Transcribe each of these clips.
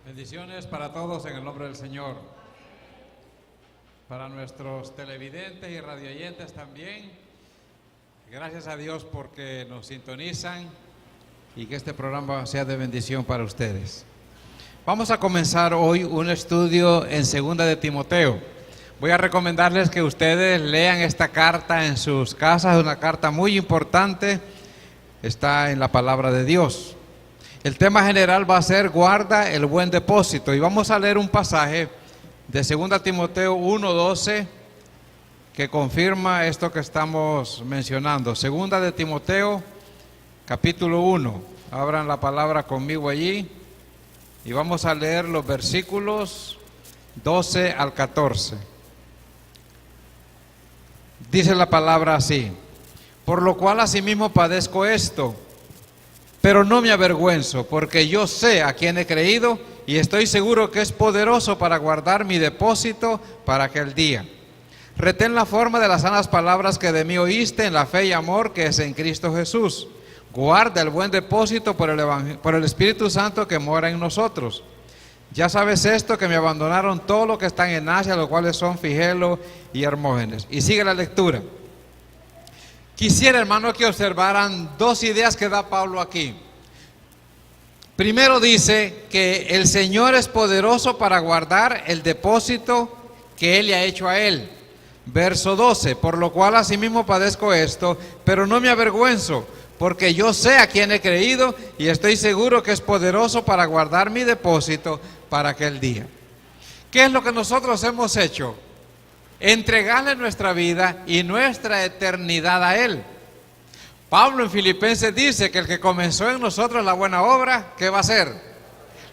Bendiciones para todos en el nombre del Señor. Para nuestros televidentes y radioyentes también. Gracias a Dios porque nos sintonizan y que este programa sea de bendición para ustedes. Vamos a comenzar hoy un estudio en 2 de Timoteo. Voy a recomendarles que ustedes lean esta carta en sus casas. Es una carta muy importante. Está en la palabra de Dios. El tema general va a ser guarda el buen depósito, y vamos a leer un pasaje de 2 Timoteo 1:12 que confirma esto que estamos mencionando. 2 de Timoteo capítulo 1. Abran la palabra conmigo allí y vamos a leer los versículos 12 al 14. Dice la palabra así: por lo cual asimismo padezco esto, pero no me avergüenzo, porque yo sé a quién he creído y estoy seguro que es poderoso para guardar mi depósito para aquel día. Retén la forma de las sanas palabras que de mí oíste en la fe y amor que es en Cristo Jesús. Guarda el buen depósito por el Espíritu Santo que mora en nosotros. Ya sabes esto, que me abandonaron todos los que están en Asia, los cuales son Figelo y Hermógenes. Y sigue la lectura. Quisiera, hermano, que observaran dos ideas que da Pablo aquí. Primero dice que el Señor es poderoso para guardar el depósito que Él le ha hecho a él. Verso 12, por lo cual asimismo padezco esto, pero no me avergüenzo, porque yo sé a quién he creído y estoy seguro que es poderoso para guardar mi depósito para aquel día. ¿Qué es lo que nosotros hemos hecho? Entregarle nuestra vida y nuestra eternidad a Él. Pablo en Filipenses dice que el que comenzó en nosotros la buena obra, ¿qué va a hacer?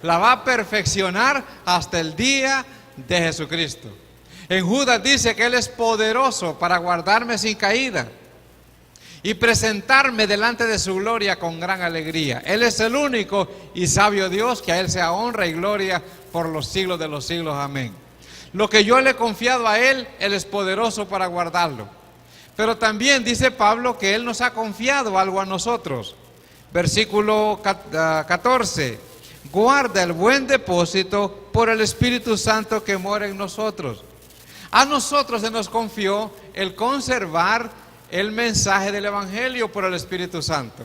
La va a perfeccionar hasta el día de Jesucristo. En Judas dice que Él es poderoso para guardarme sin caída y presentarme delante de su gloria con gran alegría. Él es el único y sabio Dios, que a Él sea honra y gloria por los siglos de los siglos. Amén. Lo que yo le he confiado a Él, Él es poderoso para guardarlo. Pero también dice Pablo que Él nos ha confiado algo a nosotros. Versículo 14. Guarda el buen depósito por el Espíritu Santo que mora en nosotros. A nosotros se nos confió el conservar el mensaje del Evangelio por el Espíritu Santo.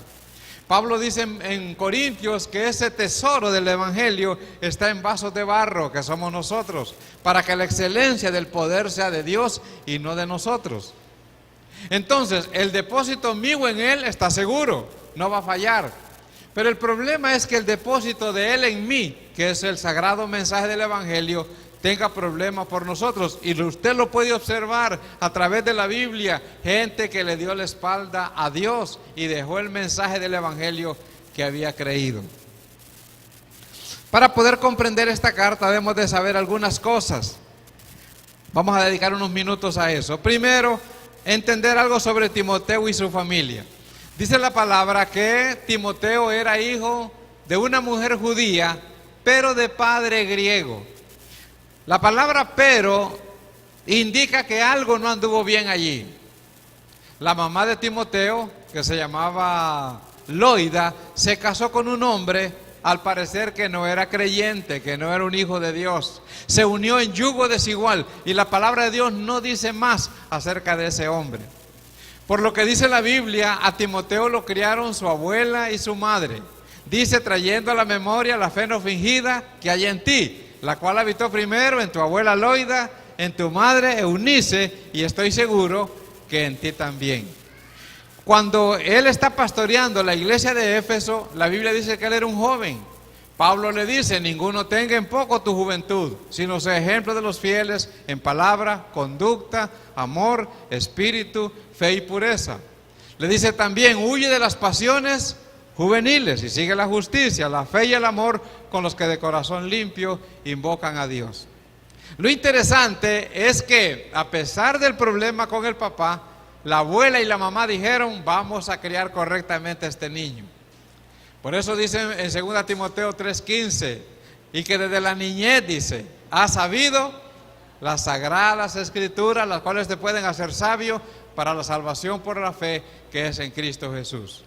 Pablo dice en Corintios que ese tesoro del Evangelio está en vasos de barro, que somos nosotros, para que la excelencia del poder sea de Dios y no de nosotros. Entonces, el depósito mío en Él está seguro, no va a fallar. Pero el problema es que el depósito de Él en mí, que es el sagrado mensaje del Evangelio, tenga problemas por nosotros. Y usted lo puede observar a través de la Biblia, gente que le dio la espalda a Dios y dejó el mensaje del Evangelio que había creído. Para poder comprender esta carta debemos de saber algunas cosas. Vamos a dedicar unos minutos a eso. Primero, entender algo sobre Timoteo y su familia. Dice la palabra que Timoteo era hijo de una mujer judía, pero de padre griego. La palabra pero indica que algo no anduvo bien allí. La mamá de Timoteo, que se llamaba Loida, se casó con un hombre, al parecer que no era creyente, que no era un hijo de Dios. Se unió en yugo desigual y la palabra de Dios no dice más acerca de ese hombre. Por lo que dice la Biblia, a Timoteo lo criaron su abuela y su madre. Dice, trayendo a la memoria la fe no fingida que hay en ti, la cual habitó primero en tu abuela Loida, en tu madre Eunice, y estoy seguro que en ti también. Cuando él está pastoreando la iglesia de Éfeso, la Biblia dice que él era un joven. Pablo le dice, ninguno tenga en poco tu juventud, sino sea ejemplo de los fieles en palabra, conducta, amor, espíritu, fe y pureza. Le dice también, huye de las pasiones juveniles y sigue la justicia, la fe y el amor con los que de corazón limpio invocan a Dios. Lo interesante es que a pesar del problema con el papá, la abuela y la mamá dijeron, vamos a criar correctamente a este niño. Por eso dice en 2 Timoteo 3:15, y que desde la niñez, dice, ha sabido las sagradas escrituras, las cuales te pueden hacer sabio para la salvación por la fe que es en Cristo Jesús.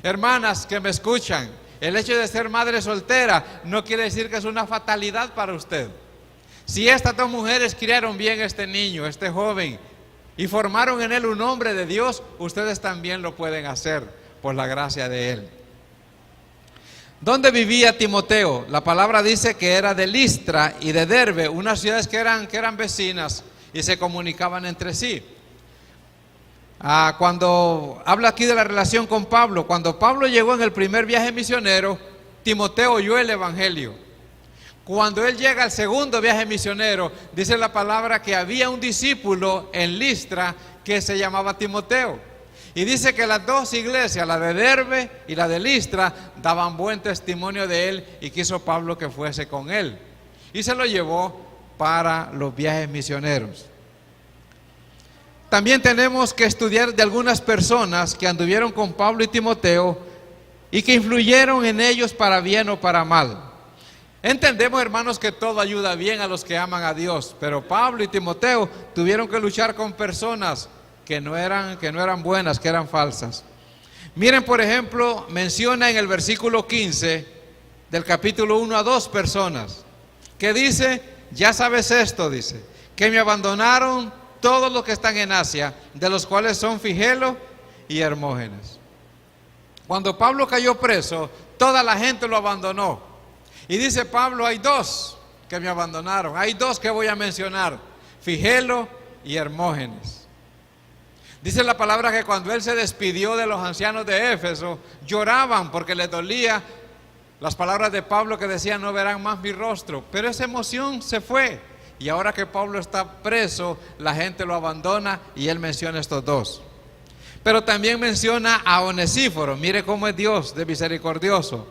Hermanas que me escuchan, El hecho de ser madre soltera no quiere decir que es una fatalidad para usted. Si estas dos mujeres criaron bien a este niño, a este joven, y formaron en él un hombre de Dios, ustedes también lo pueden hacer por la gracia de Él. ¿Dónde vivía Timoteo? La palabra dice que era de Listra y de Derbe, unas ciudades que eran vecinas y se comunicaban entre sí. Cuando habla aquí de la relación con Pablo, cuando Pablo llegó en el primer viaje misionero, Timoteo oyó el evangelio. Cuando él llega al segundo viaje misionero, dice la palabra que había un discípulo en Listra que se llamaba Timoteo. Y dice que las dos iglesias, la de Derbe y la de Listra, daban buen testimonio de él y quiso Pablo que fuese con él. Y se lo llevó para los viajes misioneros. También tenemos que estudiar de algunas personas que anduvieron con Pablo y Timoteo y que influyeron en ellos para bien o para mal. Entendemos, hermanos, que todo ayuda bien a los que aman a Dios, pero Pablo y Timoteo tuvieron que luchar con personas que no eran buenas, que eran falsas. Miren, por ejemplo, menciona en el versículo 15 del capítulo 1 a dos personas, que dice, ya sabes esto, dice, que me abandonaron todos los que están en Asia, de los cuales son Figelo y Hermógenes. Cuando Pablo cayó preso, toda la gente lo abandonó. Y dice Pablo, hay dos que me abandonaron, hay dos que voy a mencionar, Figelo y Hermógenes. Dice la palabra que cuando él se despidió de los ancianos de Éfeso, lloraban porque les dolía las palabras de Pablo que decían, no verán más mi rostro. Pero esa emoción se fue. Y ahora que Pablo está preso, la gente lo abandona y él menciona estos dos. Pero también menciona a Onesíforo. Mire cómo es Dios de misericordioso.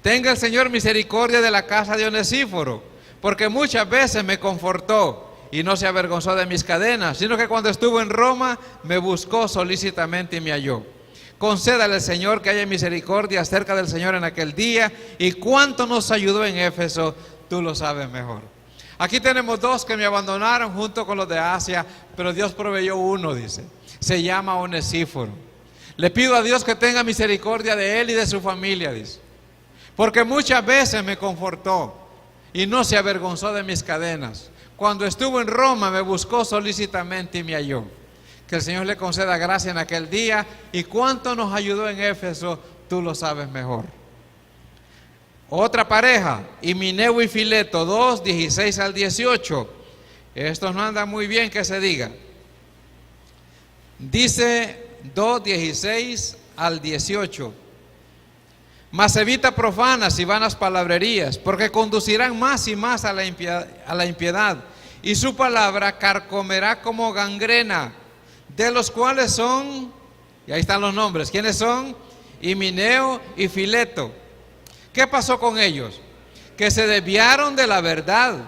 Tenga el Señor misericordia de la casa de Onesíforo, porque muchas veces me confortó y no se avergonzó de mis cadenas, sino que cuando estuvo en Roma me buscó solícitamente y me halló. Concédale al Señor que haya misericordia acerca del Señor en aquel día, y cuánto nos ayudó en Éfeso, tú lo sabes mejor. Aquí tenemos dos que me abandonaron junto con los de Asia, pero Dios proveyó uno, dice, se llama Onesíforo. Le pido a Dios que tenga misericordia de él y de su familia, dice, porque muchas veces me confortó y no se avergonzó de mis cadenas. Cuando estuvo en Roma me buscó solícitamente y me halló. Que el Señor le conceda gracia en aquel día, y cuánto nos ayudó en Éfeso, tú lo sabes mejor. Otra pareja, Himeneo y Fileto, 2, 16 al 18. Estos no andan muy bien que se diga. Dice 2, 16 al 18. Mas evita profanas y vanas palabrerías, porque conducirán más y más a la impiedad, y su palabra carcomerá como gangrena, de los cuales son, y ahí están los nombres, ¿quiénes son? Himeneo y Fileto. ¿Qué pasó con ellos? Que se desviaron de la verdad,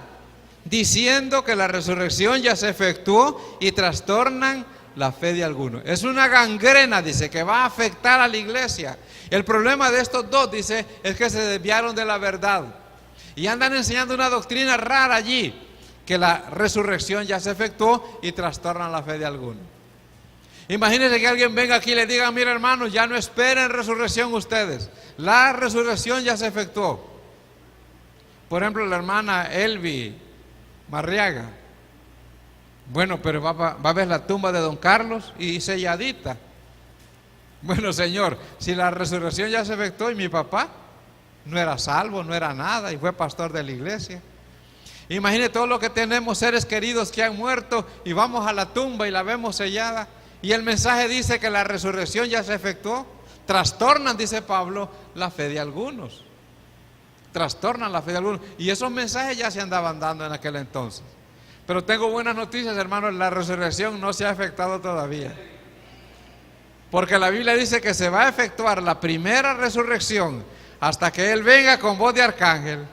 diciendo que la resurrección ya se efectuó, y trastornan la fe de algunos. Es una gangrena, dice, que va a afectar a la iglesia. El problema de estos dos, dice, es que se desviaron de la verdad y andan enseñando una doctrina rara allí, que la resurrección ya se efectuó, y trastornan la fe de algunos. Imagínense que alguien venga aquí y le diga, mira hermanos, ya no esperen resurrección ustedes, la resurrección ya se efectuó. Por ejemplo, la hermana Elvi Marriaga, bueno, pero va a ver la tumba de don Carlos y selladita. Bueno, Señor, si la resurrección ya se efectuó y mi papá no era salvo, no era nada y fue pastor de la iglesia. Imagine todo lo que tenemos, seres queridos que han muerto, y vamos a la tumba y la vemos sellada, y el mensaje dice que la resurrección ya se efectuó. Trastornan, dice Pablo, la fe de algunos. Trastornan la fe de algunos, y esos mensajes ya se andaban dando en aquel entonces. Pero tengo buenas noticias, hermanos, la resurrección no se ha efectuado todavía. Porque la Biblia dice que se va a efectuar la primera resurrección hasta que Él venga con voz de arcángel,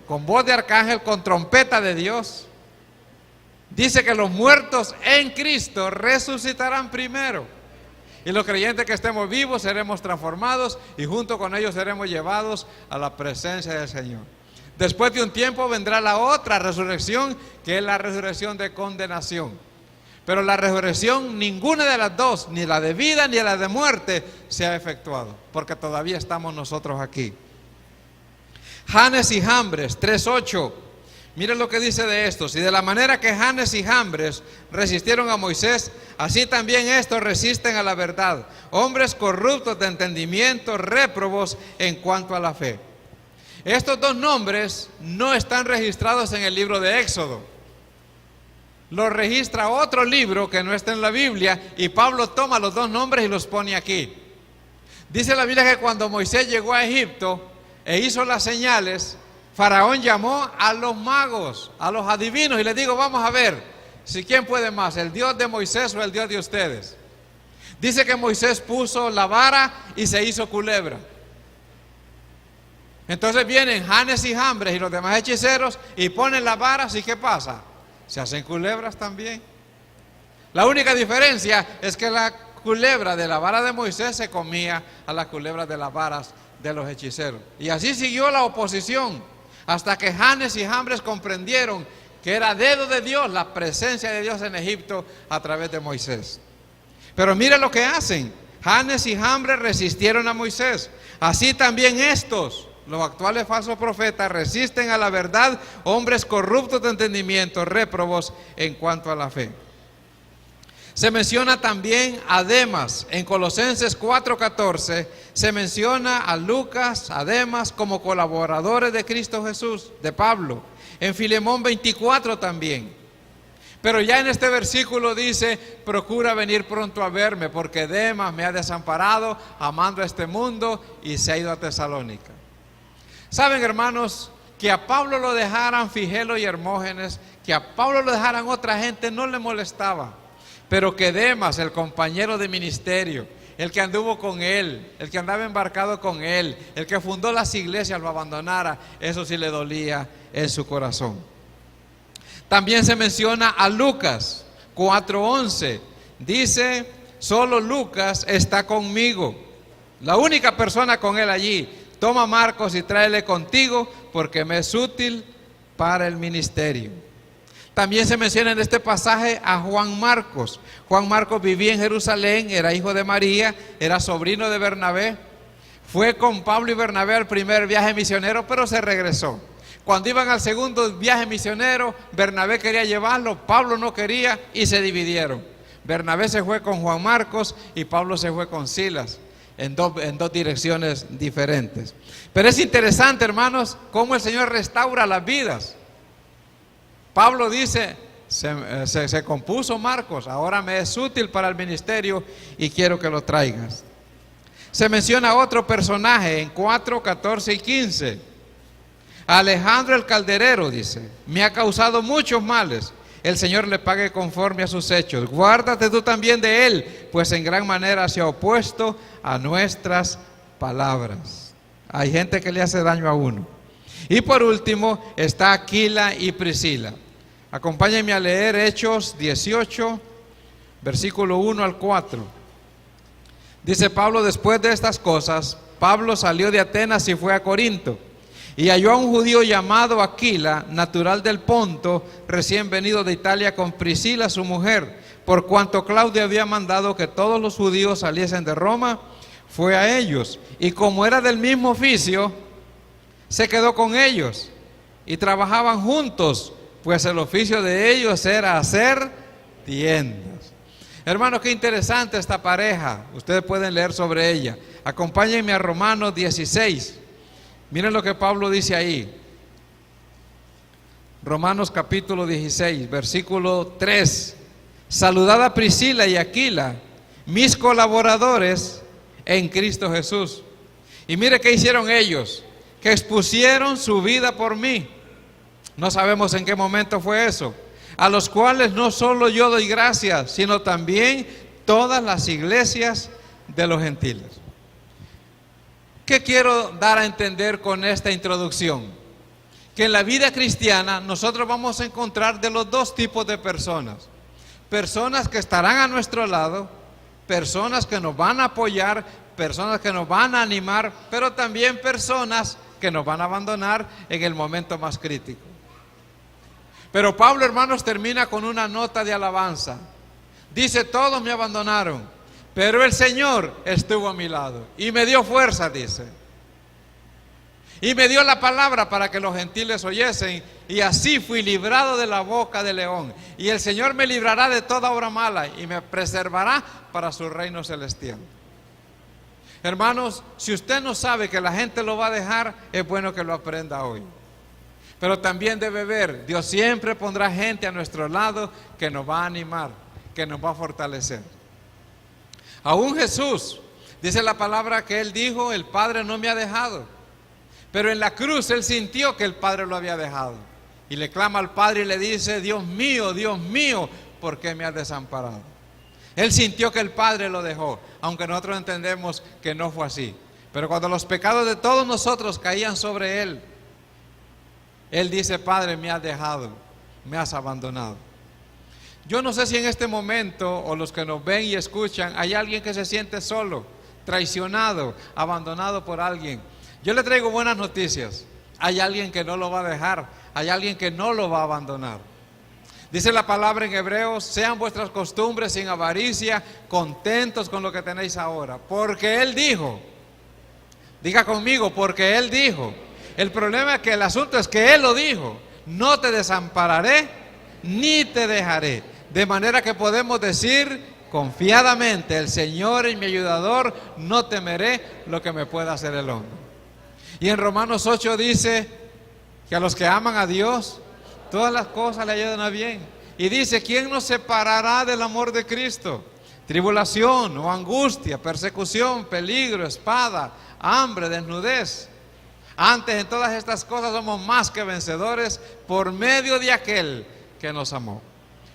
con voz de arcángel, con trompeta de Dios. Dice que los muertos en Cristo resucitarán primero, y los creyentes que estemos vivos seremos transformados, y junto con ellos seremos llevados a la presencia del Señor. Después de un tiempo vendrá la otra resurrección, que es la resurrección de condenación. Pero la resurrección, ninguna de las dos, ni la de vida ni la de muerte, se ha efectuado, porque todavía estamos nosotros aquí. Janes y Jambres 3:8. Miren lo que dice de estos: y de la manera que Janes y Jambres resistieron a Moisés, así también estos resisten a la verdad, hombres corruptos de entendimiento, réprobos en cuanto a la fe. Estos dos nombres no están registrados en el libro de Éxodo. Lo registra otro libro que no está en la Biblia, y Pablo toma los dos nombres y los pone aquí. Dice la Biblia que cuando Moisés llegó a Egipto e hizo las señales, Faraón llamó a los magos, a los adivinos, y les dijo: vamos a ver si quién puede más, el Dios de Moisés o el Dios de ustedes. Dice que Moisés puso la vara y se hizo culebra. Entonces vienen Janes y Jambres y los demás hechiceros y ponen las varas, ¿y qué pasa? Se hacen culebras también. La única diferencia es que la culebra de la vara de Moisés se comía a las culebras de las varas de los hechiceros. Y así siguió la oposición, hasta que Janes y Jambres comprendieron que era dedo de Dios la presencia de Dios en Egipto a través de Moisés. Pero mire lo que hacen. Janes y Jambres resistieron a Moisés. Así también estos, los actuales falsos profetas, resisten a la verdad, hombres corruptos de entendimiento, réprobos en cuanto a la fe. Se menciona también a Demas. En Colosenses 4:14 se menciona a Lucas, a Demas, como colaboradores de Cristo Jesús, de Pablo. En Filemón 24 también. Pero ya en este versículo dice: procura venir pronto a verme, porque Demas me ha desamparado, amando a este mundo, y se ha ido a Tesalónica. Saben, hermanos, que a Pablo lo dejaran Figelo y Hermógenes, que a Pablo lo dejaran otra gente, no le molestaba. Pero que Demas, el compañero de ministerio, el que anduvo con él, el que andaba embarcado con él, el que fundó las iglesias, lo abandonara, eso sí le dolía en su corazón. También se menciona a Lucas 4:11. Dice: solo Lucas está conmigo. La única persona con él allí. Toma Marcos y tráele contigo, porque me es útil para el ministerio. También se menciona en este pasaje a Juan Marcos. Juan Marcos vivía en Jerusalén, era hijo de María, era sobrino de Bernabé. Fue con Pablo y Bernabé al primer viaje misionero, pero se regresó. Cuando iban al segundo viaje misionero, Bernabé quería llevarlo, Pablo no quería y se dividieron. Bernabé se fue con Juan Marcos y Pablo se fue con Silas, en dos direcciones diferentes. Pero es interesante, hermanos, cómo el Señor restaura las vidas. Pablo dice: se compuso Marcos, ahora me es útil para el ministerio y quiero que lo traigas. Se menciona otro personaje en 4, 14 y 15. Alejandro el calderero, dice: me ha causado muchos males, el Señor le pague conforme a sus hechos. Guárdate tú también de él, pues en gran manera se ha opuesto a nuestras palabras. Hay gente que le hace daño a uno. Y por último está Aquila y Priscila. Acompáñenme a leer Hechos 18, versículo 1 al 4. Dice Pablo: después de estas cosas, Pablo salió de Atenas y fue a Corinto. Y halló a un judío llamado Aquila, natural del Ponto, recién venido de Italia, con Priscila su mujer. Por cuanto Claudio había mandado que todos los judíos saliesen de Roma, fue a ellos. Y como era del mismo oficio, se quedó con ellos. Y trabajaban juntos, pues el oficio de ellos era hacer tiendas. Hermanos, qué interesante esta pareja. Ustedes pueden leer sobre ella. Acompáñenme a Romanos 16. Miren lo que Pablo dice ahí. Romanos capítulo 16, versículo 3. Saludad a Priscila y Aquila, mis colaboradores en Cristo Jesús. Y mire qué hicieron ellos, que expusieron su vida por mí. No sabemos en qué momento fue eso. A los cuales no solo yo doy gracias, sino también todas las iglesias de los gentiles. ¿Qué quiero dar a entender con esta introducción? Que en la vida cristiana nosotros vamos a encontrar de los dos tipos de personas. Personas que estarán a nuestro lado, personas que nos van a apoyar, personas que nos van a animar, pero también personas que nos van a abandonar en el momento más crítico. Pero Pablo, hermanos, termina con una nota de alabanza. Dice, todos me abandonaron, pero el Señor estuvo a mi lado y me dio fuerza, dice. Y me dio la palabra para que los gentiles oyesen, y así fui librado de la boca del león. Y el Señor me librará de toda obra mala y me preservará para su reino celestial. Hermanos, si usted no sabe que la gente lo va a dejar, es bueno que lo aprenda hoy. Pero también debe ver, Dios siempre pondrá gente a nuestro lado que nos va a animar, que nos va a fortalecer. Aún Jesús, dice la palabra que Él dijo, el Padre no me ha dejado. Pero en la cruz Él sintió que el Padre lo había dejado. Y le clama al Padre y le dice, Dios mío, ¿por qué me has desamparado? Él sintió que el Padre lo dejó, aunque nosotros entendemos que no fue así. Pero cuando los pecados de todos nosotros caían sobre Él, Él dice, Padre, me has dejado, me has abandonado. Yo no sé si en este momento, o los que nos ven y escuchan, hay alguien que se siente solo, traicionado, abandonado por alguien. Yo le traigo buenas noticias. Hay alguien que no lo va a dejar, hay alguien que no lo va a abandonar. Dice la palabra en Hebreos, sean vuestras costumbres sin avaricia, contentos con lo que tenéis ahora. Porque Él dijo, diga conmigo, porque Él dijo. El problema es que el asunto es que Él lo dijo, no te desampararé ni te dejaré. De manera que podemos decir confiadamente, el Señor es mi ayudador, no temeré lo que me pueda hacer el hombre. Y en Romanos 8 dice que a los que aman a Dios, todas las cosas le ayudan a bien. Y dice, ¿quién nos separará del amor de Cristo? Tribulación o angustia, persecución, peligro, espada, hambre, desnudez. Antes en todas estas cosas somos más que vencedores por medio de aquel que nos amó.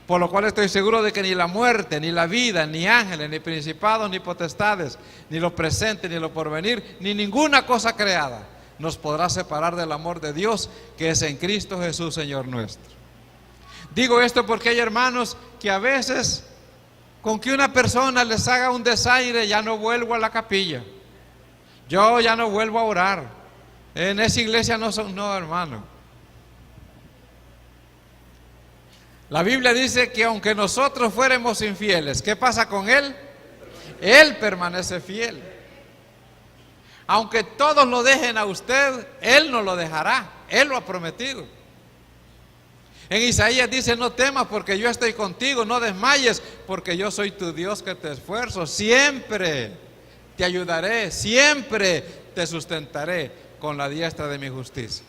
Por lo cual estoy seguro de que ni la muerte, ni la vida, ni ángeles, ni principados, ni potestades, ni lo presente, ni lo porvenir, ni ninguna cosa creada nos podrá separar del amor de Dios que es en Cristo Jesús, Señor nuestro. Digo esto porque hay hermanos que a veces con que una persona les haga un desaire, ya no vuelvo a la capilla, yo ya no vuelvo a orar, en esa iglesia no, hermano. La Biblia dice que aunque nosotros fuéramos infieles, ¿qué pasa con Él? Él permanece fiel. Aunque todos lo dejen a usted, Él no lo dejará, Él lo ha prometido. En Isaías dice, no temas porque yo estoy contigo, no desmayes porque yo soy tu Dios que te esfuerzo, siempre te ayudaré, siempre te sustentaré con la diestra de mi justicia.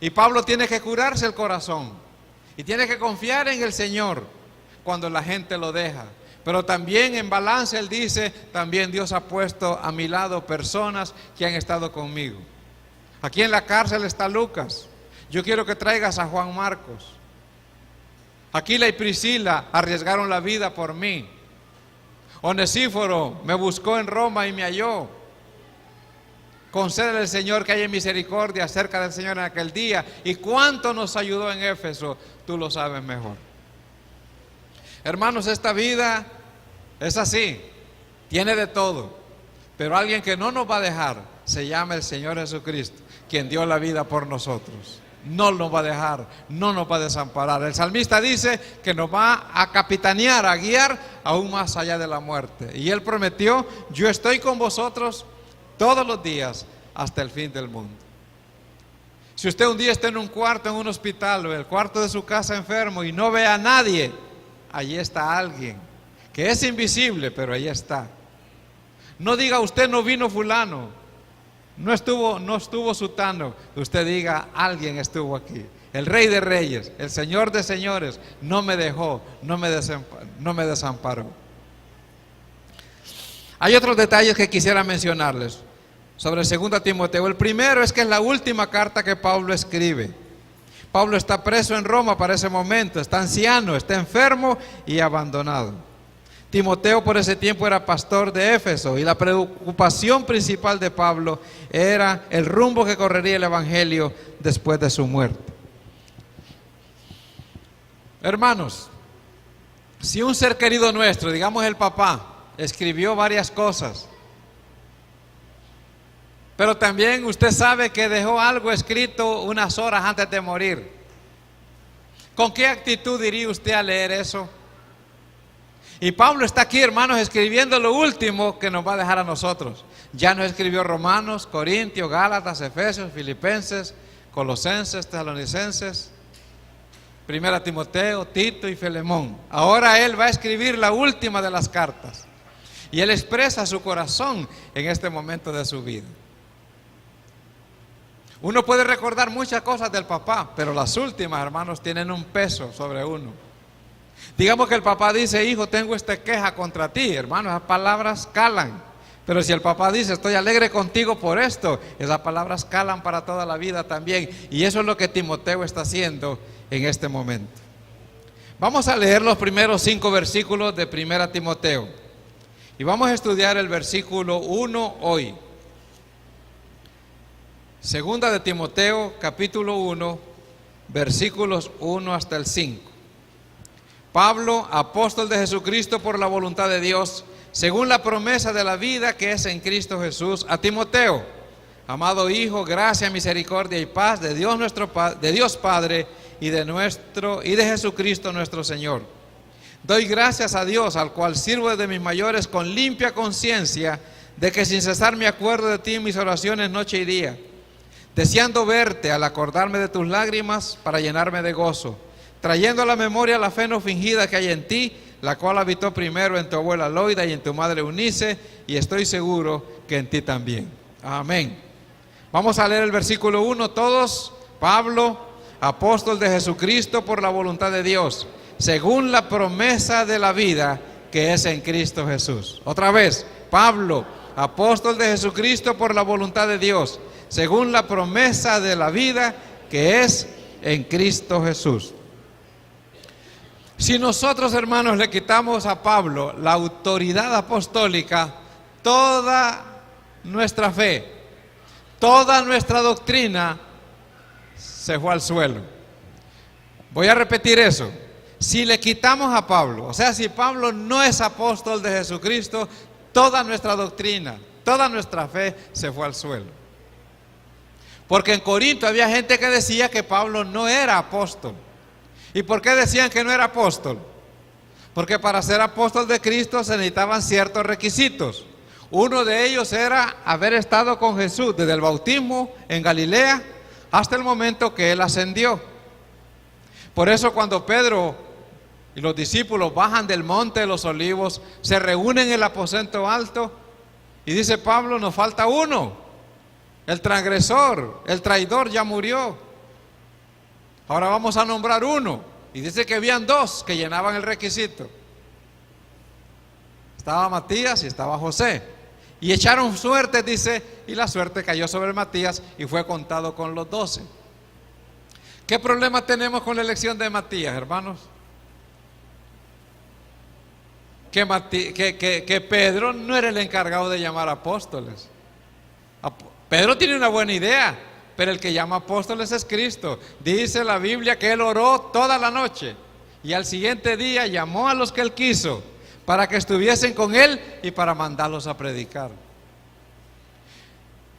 Y Pablo tiene que curarse el corazón y tiene que confiar en el Señor cuando la gente lo deja. Pero también en balance él dice, también Dios ha puesto a mi lado personas que han estado conmigo. Aquí en la cárcel está Lucas. Yo quiero que traigas a Juan Marcos. Aquila y Priscila arriesgaron la vida por mí. Onesíforo me buscó en Roma y me halló. Concédele al Señor que haya misericordia acerca del Señor en aquel día. Y cuánto nos ayudó en Éfeso, tú lo sabes mejor. Hermanos, esta vida es así, tiene de todo, pero alguien que no nos va a dejar se llama el Señor Jesucristo, quien dio la vida por nosotros. No nos va a dejar, no nos va a desamparar. El salmista dice que nos va a capitanear, a guiar aún más allá de la muerte. Y Él prometió, yo estoy con vosotros todos los días hasta el fin del mundo. Si usted un día está en un cuarto, en un hospital o en el cuarto de su casa enfermo y no ve a nadie, allí está alguien que es invisible, pero ahí está. No diga usted no vino fulano, no estuvo sutano. Usted diga alguien estuvo aquí. El Rey de Reyes, el Señor de Señores, no me dejó, no me desamparó. Hay otros detalles que quisiera mencionarles sobre 2 Timoteo. El primero es que es la última carta que Pablo escribe. Pablo está preso en Roma para ese momento, está anciano, está enfermo y abandonado. Timoteo por ese tiempo era pastor de Éfeso y la preocupación principal de Pablo era el rumbo que correría el evangelio después de su muerte. Hermanos, si un ser querido nuestro, digamos el papá, escribió varias cosas, pero también usted sabe que dejó algo escrito unas horas antes de morir, ¿con qué actitud diría usted al leer eso? Y Pablo está aquí, hermanos, escribiendo lo último que nos va a dejar a nosotros. Ya nos escribió Romanos, Corintios, Gálatas, Efesios, Filipenses, Colosenses, Tesalonicenses, Primera Timoteo, Tito y Filemón. Ahora él va a escribir la última de las cartas. Y él expresa su corazón en este momento de su vida. Uno puede recordar muchas cosas del papá, pero las últimas, hermanos, tienen un peso sobre uno. Digamos que el papá dice: hijo, tengo esta queja contra ti. Hermanos, esas palabras calan. Pero si el papá dice: estoy alegre contigo por esto, esas palabras calan para toda la vida también. Y eso es lo que Timoteo está haciendo en este momento. Vamos a leer los primeros 5 versículos de 1 Timoteo. Y vamos a estudiar el versículo 1 hoy. Segunda de Timoteo, capítulo 1, versículos 1 hasta el 5. Pablo, apóstol de Jesucristo por la voluntad de Dios, según la promesa de la vida que es en Cristo Jesús, a Timoteo, amado hijo, gracia, misericordia y paz de Dios de Dios Padre y de Jesucristo nuestro Señor. Doy gracias a Dios, al cual sirvo desde mis mayores con limpia conciencia, de que sin cesar me acuerdo de ti en mis oraciones noche y día, deseando verte al acordarme de tus lágrimas para llenarme de gozo, trayendo a la memoria la fe no fingida que hay en ti, la cual habitó primero en tu abuela Loida y en tu madre Eunice, y estoy seguro que en ti también. Amén. Vamos a leer el versículo 1 todos. Pablo, apóstol de Jesucristo por la voluntad de Dios, según la promesa de la vida que es en Cristo Jesús. Otra vez, Pablo, apóstol de Jesucristo por la voluntad de Dios, según la promesa de la vida que es en Cristo Jesús. Si nosotros, hermanos, le quitamos a Pablo la autoridad apostólica, toda nuestra fe, toda nuestra doctrina se fue al suelo. Voy a repetir eso. Si le quitamos a Pablo, o sea, si Pablo no es apóstol de Jesucristo, toda nuestra doctrina, toda nuestra fe se fue al suelo. Porque en Corinto había gente que decía que Pablo no era apóstol. ¿Y por qué decían que no era apóstol? Porque para ser apóstol de Cristo se necesitaban ciertos requisitos. Uno de ellos era haber estado con Jesús desde el bautismo en Galilea hasta el momento que él ascendió. Por eso cuando Pedro y los discípulos bajan del monte de los olivos, se reúnen en el aposento alto y dice Pablo: nos falta uno. El transgresor, el traidor ya murió. Ahora vamos a nombrar uno. Y dice que habían 2 que llenaban el requisito. Estaba Matías y estaba José. Y echaron suerte, dice, y la suerte cayó sobre Matías y fue contado con los 12. ¿Qué problema tenemos con la elección de Matías, hermanos? Que Pedro no era el encargado de llamar apóstoles. Pedro tiene una buena idea, pero el que llama apóstoles es Cristo. Dice la Biblia que él oró toda la noche y al siguiente día llamó a los que él quiso para que estuviesen con él y para mandarlos a predicar.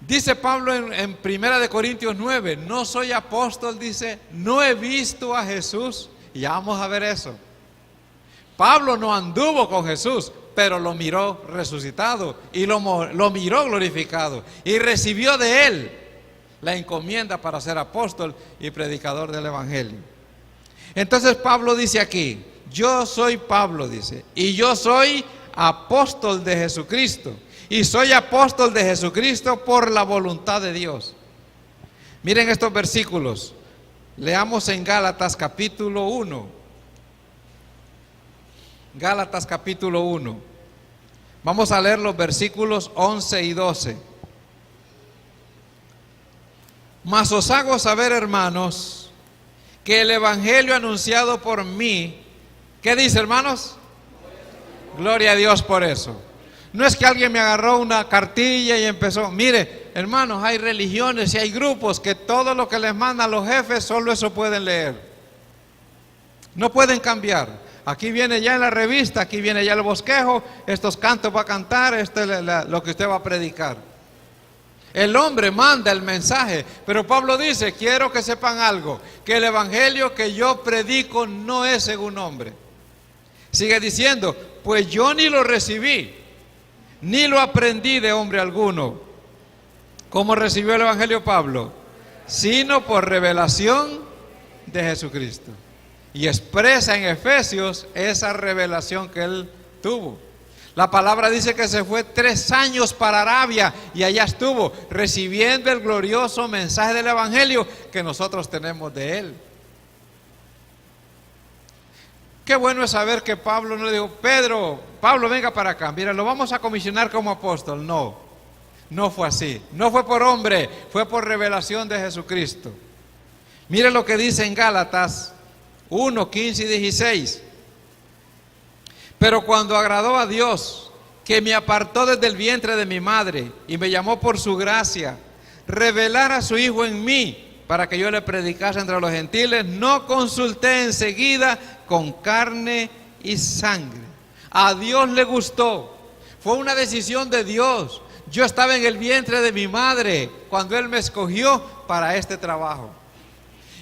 Dice Pablo en 1 Corintios 9, no soy apóstol, dice, no he visto a Jesús. Y ya vamos a ver eso. Pablo no anduvo con Jesús, pero lo miró resucitado y lo miró glorificado y recibió de él la encomienda para ser apóstol y predicador del evangelio. Entonces Pablo dice aquí: yo soy Pablo, dice, y yo soy apóstol de Jesucristo, y soy apóstol de Jesucristo por la voluntad de Dios. Miren estos versículos. Leamos en Gálatas capítulo 1. Gálatas capítulo 1. Vamos a leer los versículos 11 y 12. Mas os hago saber, hermanos, que el evangelio anunciado por mí, ¿qué dice, hermanos? Gloria a Dios por eso. No es que alguien me agarró una cartilla y empezó. Mire, hermanos, hay religiones y hay grupos que todo lo que les mandan los jefes, solo eso pueden leer. No pueden cambiar. Aquí viene ya en la revista, aquí viene ya el bosquejo, estos cantos va a cantar, esto es lo que usted va a predicar. El hombre manda el mensaje, pero Pablo dice: quiero que sepan algo, que el evangelio que yo predico no es según hombre. Sigue diciendo, pues yo ni lo recibí, ni lo aprendí de hombre alguno. ¿Cómo recibió el Evangelio Pablo? Sino por revelación de Jesucristo. Y expresa en Efesios esa revelación que él tuvo. La palabra dice que se fue 3 años para Arabia y allá estuvo recibiendo el glorioso mensaje del Evangelio que nosotros tenemos de él. Qué bueno es saber que Pablo no le dijo, Pablo venga para acá, mira, lo vamos a comisionar como apóstol. No, no fue así, no fue por hombre, fue por revelación de Jesucristo. Mire lo que dice en Gálatas 1, 15 y 16. Pero cuando agradó a Dios, que me apartó desde el vientre de mi madre y me llamó por su gracia, revelar a su Hijo en mí, para que yo le predicase entre los gentiles, no consulté enseguida con carne y sangre. A Dios le gustó, fue una decisión de Dios. Yo estaba en el vientre de mi madre cuando Él me escogió para este trabajo.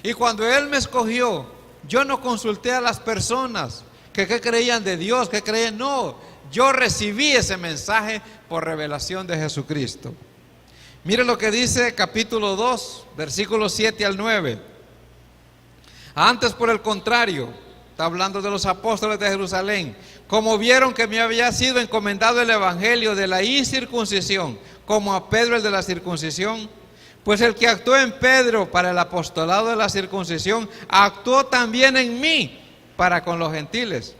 Y cuando Él me escogió, yo no consulté a las personas que creían de Dios, que creían, no, yo recibí ese mensaje por revelación de Jesucristo. Mire lo que dice capítulo 2, versículos 7 al 9. Antes, por el contrario, está hablando de los apóstoles de Jerusalén, como vieron que me había sido encomendado el evangelio de la incircuncisión, como a Pedro el de la circuncisión, pues el que actuó en Pedro para el apostolado de la circuncisión, actuó también en mí para con los gentiles.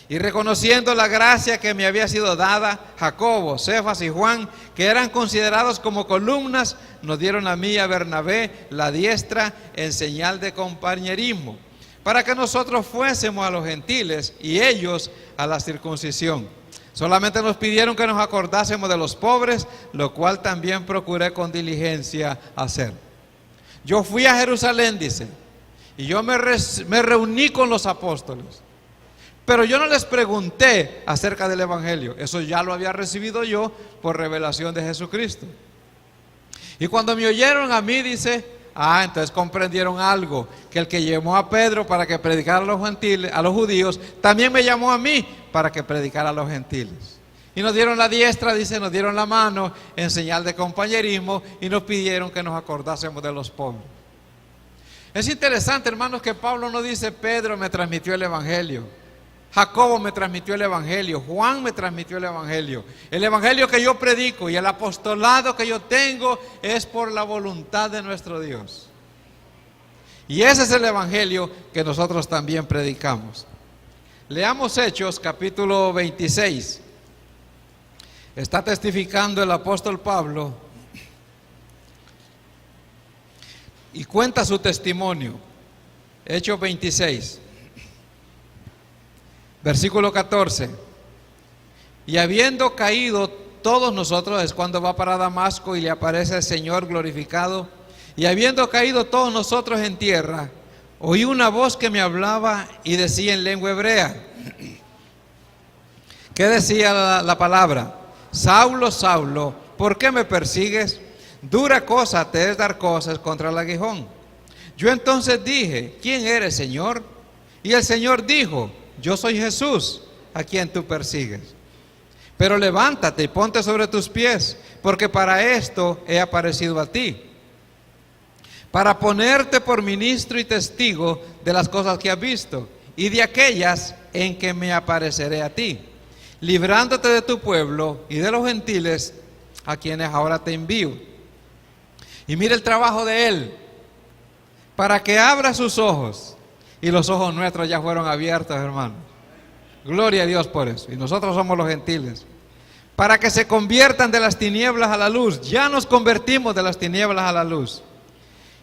Y reconociendo la gracia que me había sido dada, Jacobo, Cefas y Juan, que eran considerados como columnas, nos dieron a mí y a Bernabé la diestra en señal de compañerismo, para que nosotros fuésemos a los gentiles y ellos a la circuncisión. Solamente nos pidieron que nos acordásemos de los pobres, lo cual también procuré con diligencia hacer. Yo fui a Jerusalén, dice, y yo me reuní con los apóstoles. Pero yo no les pregunté acerca del Evangelio, eso ya lo había recibido yo por revelación de Jesucristo. Y cuando me oyeron a mí, dice, entonces comprendieron algo, que el que llamó a Pedro para que predicara a los gentiles, a los judíos, también me llamó a mí para que predicara a los gentiles. Y nos dieron la diestra, dice, nos dieron la mano en señal de compañerismo y nos pidieron que nos acordásemos de los pobres. Es interesante, hermanos, que Pablo no dice, Pedro me transmitió el Evangelio. Jacobo me transmitió el Evangelio, Juan me transmitió el Evangelio. El Evangelio que yo predico y el apostolado que yo tengo es por la voluntad de nuestro Dios. Y ese es el Evangelio que nosotros también predicamos. Leamos Hechos capítulo 26. Está testificando el apóstol Pablo y cuenta su testimonio. Hechos 26. Versículo 14. Y habiendo caído todos nosotros, es cuando va para Damasco y le aparece el Señor glorificado. Y habiendo caído todos nosotros en tierra, oí una voz que me hablaba y decía en lengua hebrea. ¿Qué decía la palabra? Saulo, Saulo, ¿por qué me persigues? Dura cosa te es dar cosas contra el aguijón. Yo entonces dije, ¿quién eres, Señor? Y el Señor dijo, yo soy Jesús, a quien tú persigues. Pero levántate y ponte sobre tus pies, porque para esto he aparecido a ti, para ponerte por ministro y testigo de las cosas que has visto y de aquellas en que me apareceré a ti, librándote de tu pueblo y de los gentiles a quienes ahora te envío. Y mira el trabajo de él, para que abra sus ojos. Y los ojos nuestros ya fueron abiertos, hermanos. Gloria a Dios por eso. Y nosotros somos los gentiles. Para que se conviertan de las tinieblas a la luz. Ya nos convertimos de las tinieblas a la luz.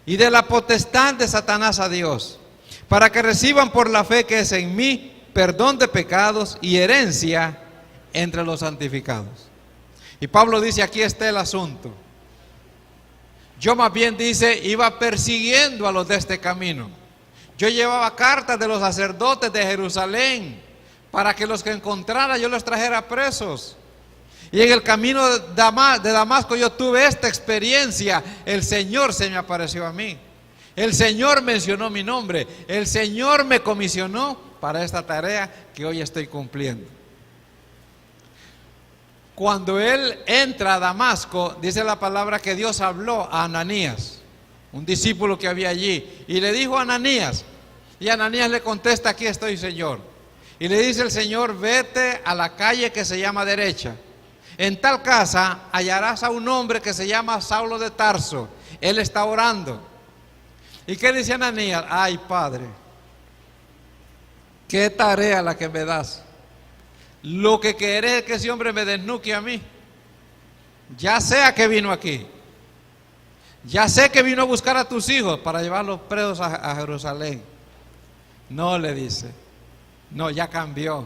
Y de la potestad de Satanás a Dios. Para que reciban por la fe que es en mí perdón de pecados y herencia entre los santificados. Y Pablo dice, aquí está el asunto. Yo más bien, dice, iba persiguiendo a los de este camino. Yo llevaba cartas de los sacerdotes de Jerusalén para que los que encontrara yo los trajera presos. Y en el camino de Damasco yo tuve esta experiencia. El Señor se me apareció a mí. El Señor mencionó mi nombre. El Señor me comisionó para esta tarea que hoy estoy cumpliendo. Cuando él entra a Damasco, dice la palabra que Dios habló a Ananías, un discípulo que había allí, y le dijo a Ananías, y Ananías le contesta: aquí estoy, Señor. Y le dice el Señor: vete a la calle que se llama Derecha. En tal casa hallarás a un hombre que se llama Saulo de Tarso. Él está orando. ¿Y qué dice Ananías? Ay, Padre, qué tarea la que me das. Lo que querés es que ese hombre me desnuque a mí. Ya sé a qué vino aquí. Ya sé que vino a buscar a tus hijos para llevarlos presos a Jerusalén. No, le dice. No, ya cambió.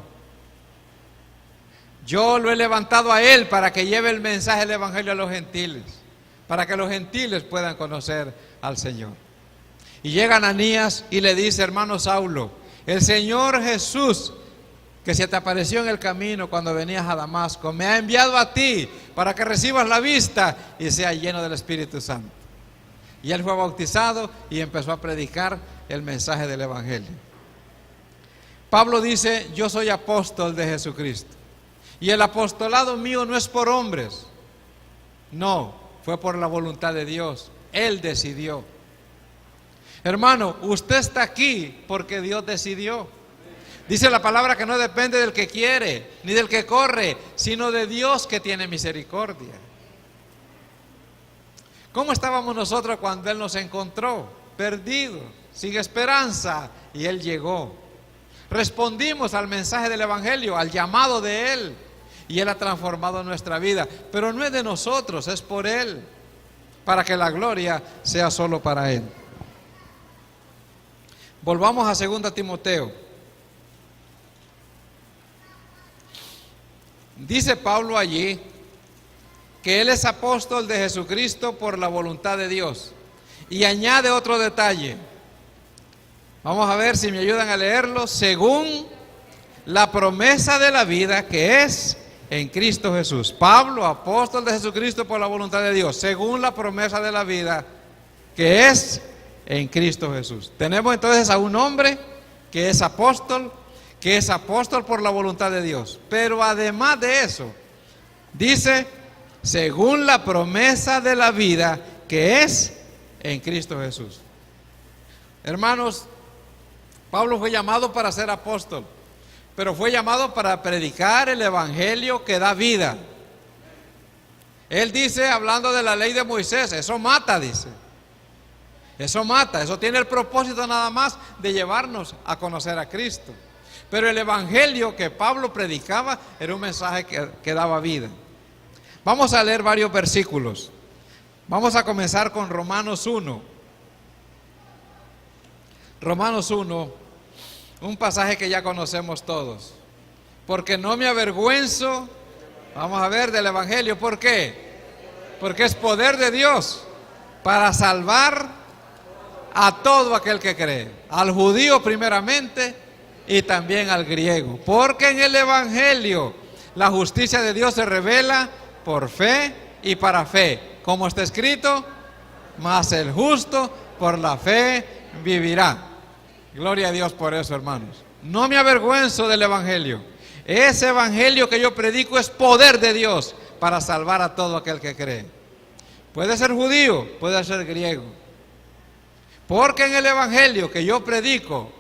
Yo lo he levantado a él para que lleve el mensaje del evangelio a los gentiles, para que los gentiles puedan conocer al Señor. Y llega Ananías y le dice: hermano Saulo, el Señor Jesús, que se te apareció en el camino cuando venías a Damasco, me ha enviado a ti para que recibas la vista y seas lleno del Espíritu Santo. Y él fue bautizado y empezó a predicar el mensaje del evangelio. Pablo dice: yo soy apóstol de Jesucristo. Y el apostolado mío no es por hombres. No, fue por la voluntad de Dios. Él decidió. Hermano, usted está aquí porque Dios decidió. Dice la palabra que no depende del que quiere, ni del que corre, sino de Dios que tiene misericordia. ¿Cómo estábamos nosotros cuando Él nos encontró? Perdidos, sin esperanza, y Él llegó. Respondimos al mensaje del evangelio, al llamado de Él, y Él ha transformado nuestra vida. Pero no es de nosotros, es por Él, para que la gloria sea solo para Él. Volvamos a 2 Timoteo. Dice Pablo allí que él es apóstol de Jesucristo por la voluntad de Dios. Y añade otro detalle. Vamos a ver si me ayudan a leerlo. Según la promesa de la vida que es en Cristo Jesús. Pablo, apóstol de Jesucristo por la voluntad de Dios. Según la promesa de la vida que es en Cristo Jesús. Tenemos entonces a un hombre que es apóstol por la voluntad de Dios. Pero además de eso, dice, según la promesa de la vida que es en Cristo Jesús. Hermanos, Pablo fue llamado para ser apóstol, pero fue llamado para predicar el evangelio que da vida. Él dice, hablando de la ley de Moisés, eso mata, dice. Eso mata, eso tiene el propósito nada más de llevarnos a conocer a Cristo. Pero el evangelio que Pablo predicaba era un mensaje que daba vida. Vamos a leer varios versículos. Vamos a comenzar con Romanos 1. Romanos 1, un pasaje que ya conocemos todos. Porque no me avergüenzo, vamos a ver, del evangelio. ¿Por qué? Porque es poder de Dios para salvar a todo aquel que cree, al judío primeramente y también al griego, porque en el evangelio la justicia de Dios se revela por fe y para fe, como está escrito, mas el justo por la fe vivirá. Gloria a Dios por eso, hermanos. No me avergüenzo del evangelio. Ese evangelio que yo predico es poder de Dios para salvar a todo aquel que cree. Puede ser judío, puede ser griego. Porque en el evangelio que yo predico,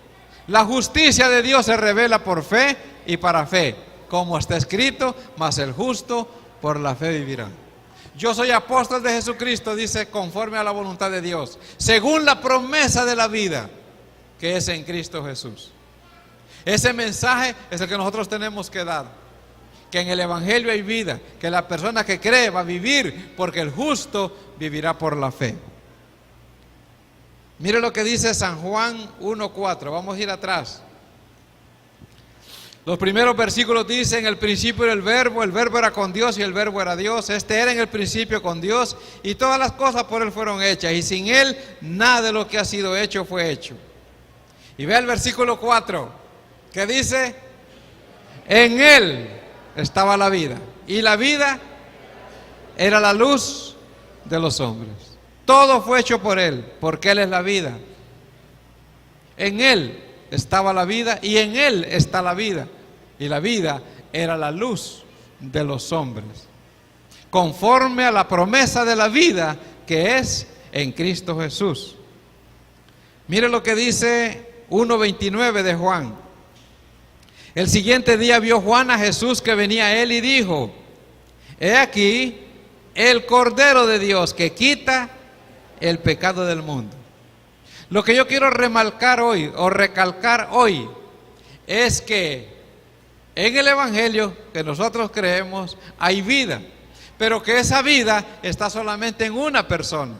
la justicia de Dios se revela por fe y para fe, como está escrito, mas el justo por la fe vivirá. Yo soy apóstol de Jesucristo, dice, conforme a la voluntad de Dios, según la promesa de la vida que es en Cristo Jesús. Ese mensaje es el que nosotros tenemos que dar, que en el evangelio hay vida, que la persona que cree va a vivir, porque el justo vivirá por la fe. Mire lo que dice San Juan 1:4, vamos a ir atrás. Los primeros versículos dicen, en el principio era el verbo era con Dios y el verbo era Dios. Este era en el principio con Dios y todas las cosas por Él fueron hechas y sin Él nada de lo que ha sido hecho fue hecho. Y ve el versículo 4, que dice, en Él estaba la vida y la vida era la luz de los hombres. todo fue hecho por Él, porque Él es la vida. En Él estaba la vida y en Él está la vida. Y la vida era la luz de los hombres, conforme a la promesa de la vida que es en Cristo Jesús. Mire lo que dice 1:29 de Juan. El siguiente día vio Juan a Jesús que venía a él y dijo: he aquí el Cordero de Dios que quita el pecado del mundo. Lo que yo quiero remarcar hoy o recalcar hoy es que en el Evangelio que nosotros creemos hay vida, pero que esa vida está solamente en una persona,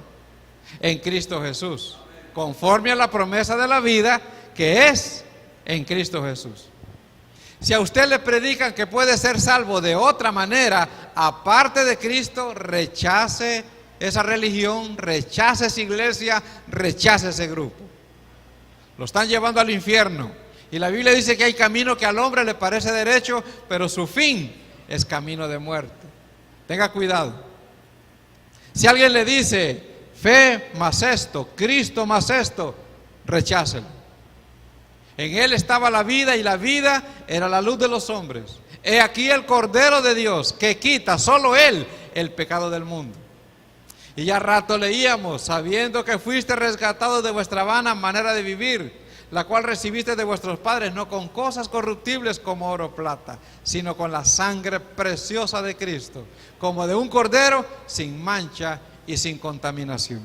en Cristo Jesús, conforme a la promesa de la vida que es en Cristo Jesús. Si a usted le predican que puede ser salvo de otra manera, aparte de Cristo, rechace esa religión, rechace esa iglesia, rechace ese grupo. Lo están llevando al infierno. Y la Biblia dice que hay camino que al hombre le parece derecho, pero su fin es camino de muerte. Tenga cuidado. Si alguien le dice fe más esto, Cristo más esto, rechácelo. En Él estaba la vida y la vida era la luz de los hombres. He aquí el Cordero de Dios que quita, solo Él, el pecado del mundo. Y ya rato leíamos: sabiendo que fuiste rescatados de vuestra vana manera de vivir, la cual recibiste de vuestros padres, no con cosas corruptibles como oro o plata, sino con la sangre preciosa de Cristo, como de un cordero sin mancha y sin contaminación.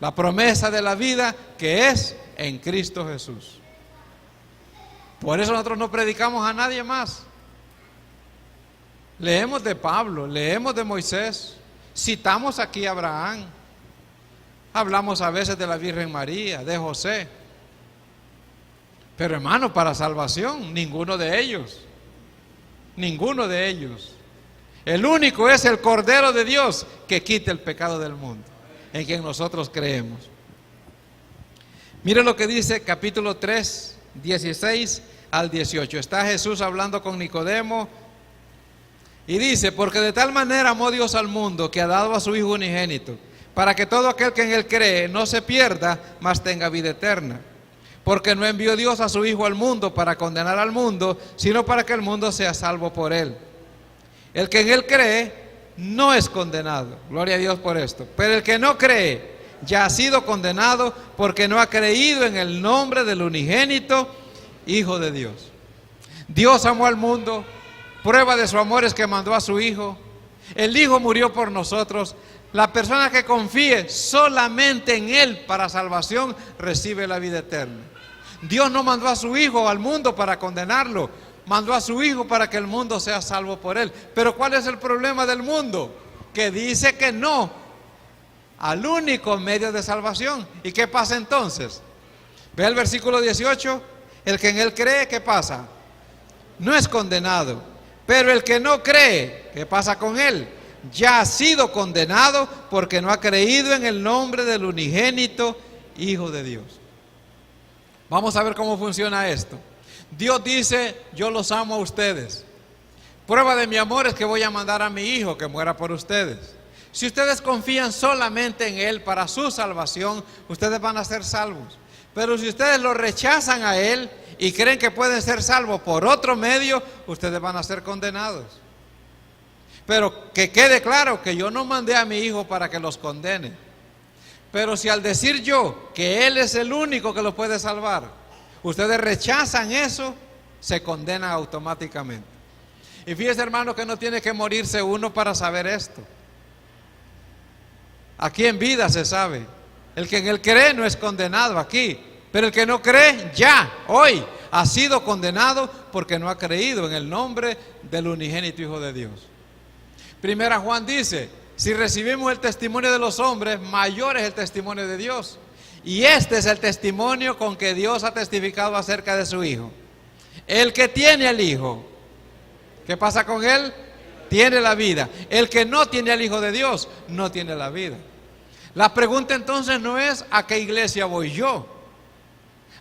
La promesa de la vida que es en Cristo Jesús. Por eso nosotros no predicamos a nadie más. Leemos de Pablo, leemos de Moisés, citamos aquí a Abraham, hablamos a veces de la Virgen María, de José. Pero hermano, para salvación, ninguno de ellos. Ninguno de ellos. El único es el Cordero de Dios que quita el pecado del mundo, en quien nosotros creemos. Mire lo que dice capítulo 3, 16 al 18. Está Jesús hablando con Nicodemo y dice: porque de tal manera amó Dios al mundo que ha dado a su Hijo unigénito, para que todo aquel que en Él cree no se pierda, mas tenga vida eterna. Porque no envió Dios a su Hijo al mundo para condenar al mundo, sino para que el mundo sea salvo por Él. El que en Él cree no es condenado, gloria a Dios por esto, pero el que no cree ya ha sido condenado porque no ha creído en el nombre del unigénito Hijo de Dios. Dios amó al mundo, prueba de su amor es que mandó a su Hijo. El Hijo murió por nosotros. La persona que confíe solamente en Él para salvación recibe la vida eterna. Dios no mandó a su Hijo al mundo para condenarlo, mandó a su Hijo para que el mundo sea salvo por Él. Pero ¿cuál es el problema del mundo? Que dice que no al único medio de salvación. ¿Y qué pasa entonces? Ve el versículo 18. El que en Él cree, ¿qué pasa? No es condenado. Pero el que no cree, ¿qué pasa con él? Ya ha sido condenado porque no ha creído en el nombre del unigénito Hijo de Dios. Vamos a ver cómo funciona esto. Dios dice: yo los amo a ustedes. Prueba de mi amor es que voy a mandar a mi Hijo que muera por ustedes. Si ustedes confían solamente en Él para su salvación, ustedes van a ser salvos. Pero si ustedes lo rechazan a Él y creen que pueden ser salvos por otro medio, ustedes van a ser condenados. Pero que quede claro que yo no mandé a mi Hijo para que los condene. Pero si al decir yo que Él es el único que los puede salvar, ustedes rechazan eso, se condenan automáticamente. Y fíjese, hermano, que no tiene que morirse uno para saber esto. Aquí en vida se sabe. El que en Él cree no es condenado aquí, pero el que no cree ya, hoy, ha sido condenado porque no ha creído en el nombre del unigénito Hijo de Dios. Primera Juan dice: si recibimos el testimonio de los hombres, mayor es el testimonio de Dios. Y este es el testimonio con que Dios ha testificado acerca de su Hijo. El que tiene al Hijo, ¿qué pasa con él? Tiene la vida. El que no tiene al Hijo de Dios, no tiene la vida. La pregunta entonces no es a qué iglesia voy yo,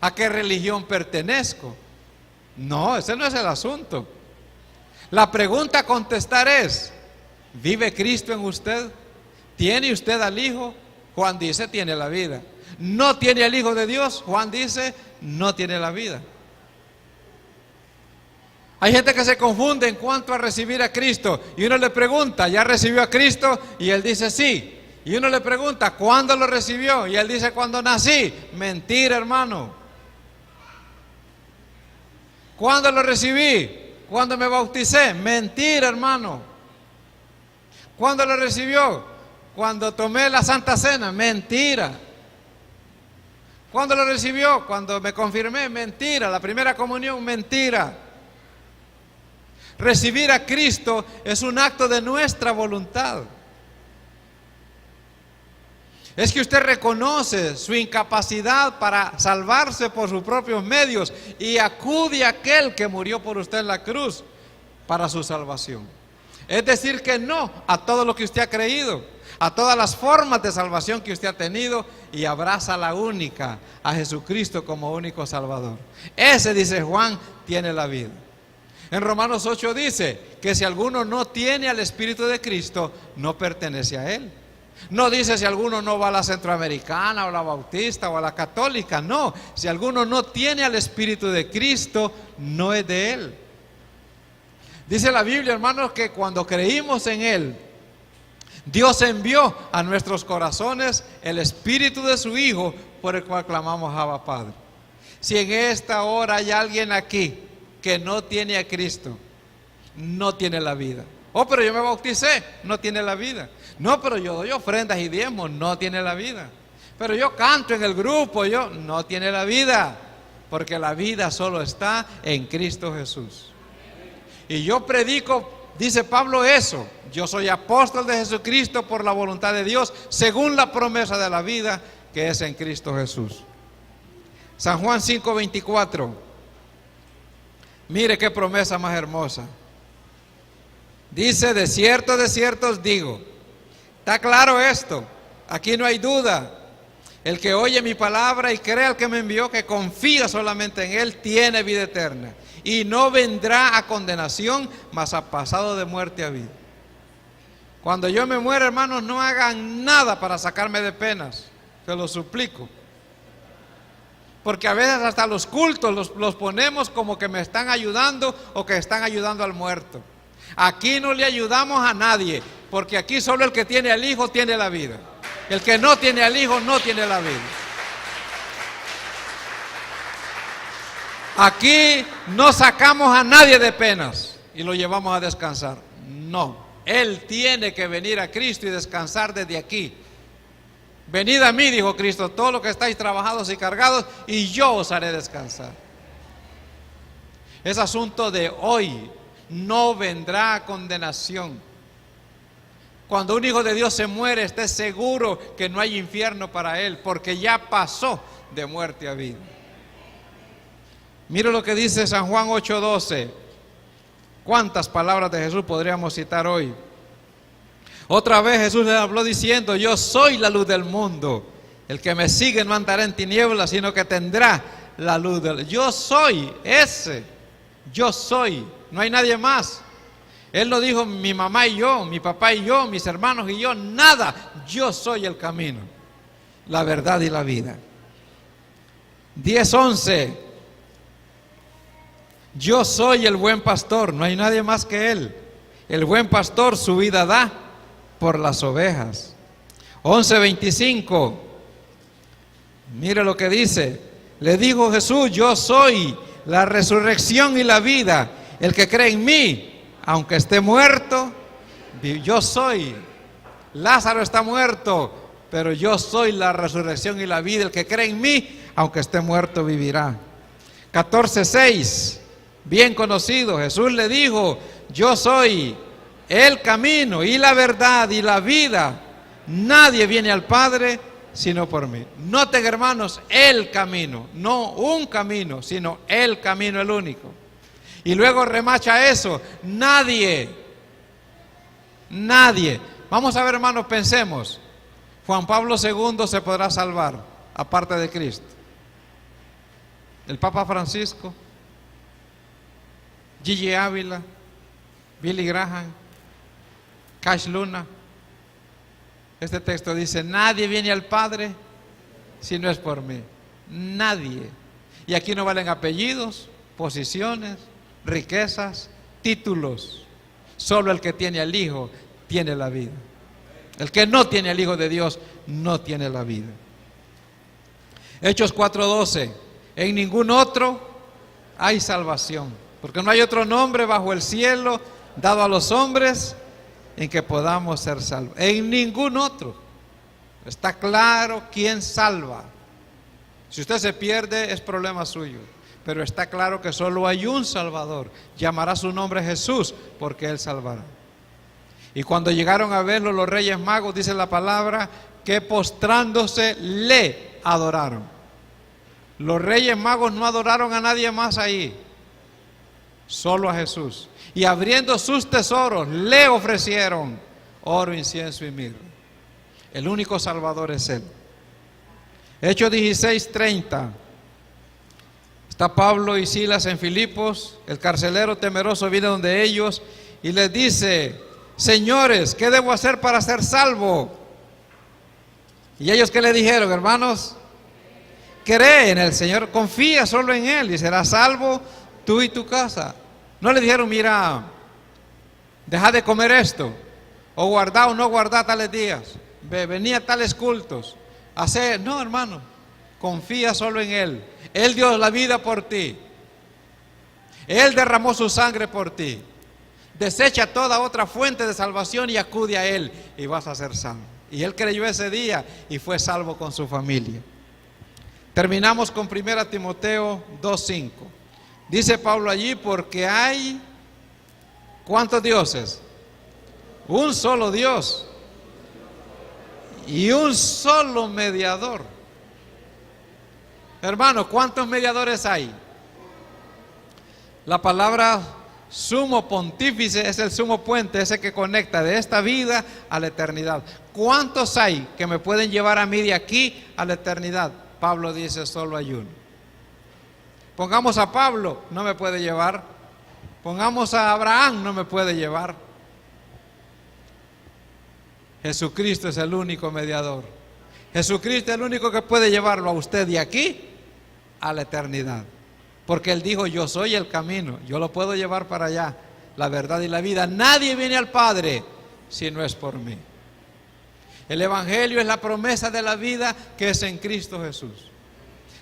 a qué religión pertenezco. No, ese no es el asunto. La pregunta a contestar es: ¿vive Cristo en usted? ¿Tiene usted al Hijo? Juan dice, tiene la vida. ¿No tiene al Hijo de Dios? Juan dice, no tiene la vida. Hay gente que se confunde en cuanto a recibir a Cristo, y uno le pregunta, ¿ya recibió a Cristo? Y él dice, sí. Y uno le pregunta, ¿cuándo lo recibió? Y él dice, cuando nací. Mentira, hermano. ¿Cuándo lo recibí? Cuando me bauticé. Mentira, hermano. ¿Cuándo lo recibió? Cuando tomé la Santa Cena. Mentira. ¿Cuándo lo recibió? Cuando me confirmé. Mentira. La primera comunión. Mentira. Recibir a Cristo es un acto de nuestra voluntad. Es que usted reconoce su incapacidad para salvarse por sus propios medios y acude a aquel que murió por usted en la cruz para su salvación. Es decir, que no a todo lo que usted ha creído, a todas las formas de salvación que usted ha tenido, y abraza la única, a Jesucristo como único Salvador. Ese, dice Juan, tiene la vida. En Romanos 8 dice que si alguno no tiene al Espíritu de Cristo, no pertenece a Él. No dice si alguno no va a la centroamericana o a la bautista o a la católica. No, si alguno no tiene al Espíritu de Cristo, no es de Él. Dice la Biblia, hermanos, que cuando creímos en Él, Dios envió a nuestros corazones el Espíritu de su Hijo, por el cual clamamos Abba Padre. Si en esta hora hay alguien aquí que no tiene a Cristo, no tiene la vida. Oh, pero yo me bauticé, no tiene la vida. No, pero yo doy ofrendas y diezmos, no tiene la vida. Pero yo canto en el grupo, no tiene la vida, porque la vida solo está en Cristo Jesús. Y yo predico, dice Pablo, eso: yo soy apóstol de Jesucristo por la voluntad de Dios, según la promesa de la vida que es en Cristo Jesús. San Juan 5:24. Mire qué promesa más hermosa. Dice, de cierto os digo. Está claro esto, aquí no hay duda. El que oye mi palabra y cree al que me envió, que confía solamente en Él, tiene vida eterna, y no vendrá a condenación, mas ha pasado de muerte a vida. Cuando yo me muera, hermanos, no hagan nada para sacarme de penas, se lo suplico. Porque a veces hasta los cultos los ponemos como que me están ayudando o que están ayudando al muerto. Aquí no le ayudamos a nadie, porque aquí solo el que tiene al Hijo tiene la vida. El que no tiene al Hijo no tiene la vida. Aquí no sacamos a nadie de penas y lo llevamos a descansar. No, él tiene que venir a Cristo y descansar desde aquí. Venid a mí, dijo Cristo, todos los que estáis trabajados y cargados, y yo os haré descansar. Es asunto de hoy. No vendrá condenación. Cuando un hijo de Dios se muere, esté seguro que no hay infierno para él, porque ya pasó de muerte a vida. Mire lo que dice San Juan 8:12. ¿Cuántas palabras de Jesús podríamos citar hoy? Otra vez Jesús le habló diciendo, yo soy la luz del mundo. El que me sigue no andará en tinieblas, sino que tendrá la luz del... Yo soy ese. Yo soy. No hay nadie más. Él no dijo mi mamá y yo, mi papá y yo, mis hermanos y yo, nada. Yo soy el camino, la verdad y la vida. 10:11. Yo soy el buen pastor, no hay nadie más que Él. El buen pastor su vida da por las ovejas. 11:25. Mire lo que dice. Le dijo Jesús, yo soy la resurrección y la vida. El que cree en mí, aunque esté muerto, yo soy. Lázaro está muerto, pero yo soy la resurrección y la vida. El que cree en mí, aunque esté muerto, vivirá. 14:6. Bien conocido. Jesús le dijo, yo soy el camino y la verdad y la vida. Nadie viene al Padre sino por mí. Noten, hermanos, el camino, no un camino, sino el camino, el único. Y luego remacha eso, nadie. Vamos a ver, hermanos, pensemos. Juan Pablo II se podrá salvar, aparte de Cristo. El Papa Francisco, Gigi Ávila, Billy Graham, Cash Luna. Este texto dice, nadie viene al Padre si no es por mí. Nadie. Y aquí no valen apellidos, posiciones, riquezas, títulos. Solo el que tiene al Hijo tiene la vida. El que no tiene al Hijo de Dios no tiene la vida. Hechos 4:12. En ningún otro hay salvación, porque no hay otro nombre bajo el cielo dado a los hombres en que podamos ser salvos. En ningún otro. Está claro quién salva. Si usted se pierde es problema suyo, pero está claro que solo hay un Salvador. Llamará su nombre Jesús, porque Él salvará. Y cuando llegaron a verlo los reyes magos, dice la palabra, que postrándose le adoraron. Los reyes magos no adoraron a nadie más ahí, solo a Jesús. Y abriendo sus tesoros, le ofrecieron oro, incienso y mirra. El único Salvador es Él. Hechos 16:30. Está Pablo y Silas en Filipos. El carcelero temeroso viene donde ellos y les dice, señores, ¿qué debo hacer para ser salvo? Y ellos, ¿qué le dijeron, hermanos? Cree en el Señor, confía solo en Él y serás salvo tú y tu casa. No le dijeron, mira, deja de comer esto, o guardar o no guardar tales días, venía a tales cultos. No, hermano, confía solo en Él. Él dio la vida por ti. Él derramó su sangre por ti. Desecha toda otra fuente de salvación y acude a Él y vas a ser salvo. Y él creyó ese día y fue salvo con su familia. Terminamos con 1 Timoteo 2:5. Dice Pablo allí, porque hay, ¿cuántos dioses? Un solo Dios y un solo mediador. Hermano, ¿cuántos mediadores hay? La palabra sumo pontífice es el sumo puente, ese que conecta de esta vida a la eternidad. ¿Cuántos hay que me pueden llevar a mí de aquí a la eternidad? Pablo dice, solo hay uno. Pongamos a Pablo, no me puede llevar. Pongamos a Abraham, no me puede llevar. Jesucristo es el único mediador. Jesucristo es el único que puede llevarlo a usted de aquí a la eternidad. Porque Él dijo, yo soy el camino, yo lo puedo llevar para allá, la verdad y la vida. Nadie viene al Padre si no es por mí. El Evangelio es la promesa de la vida que es en Cristo Jesús.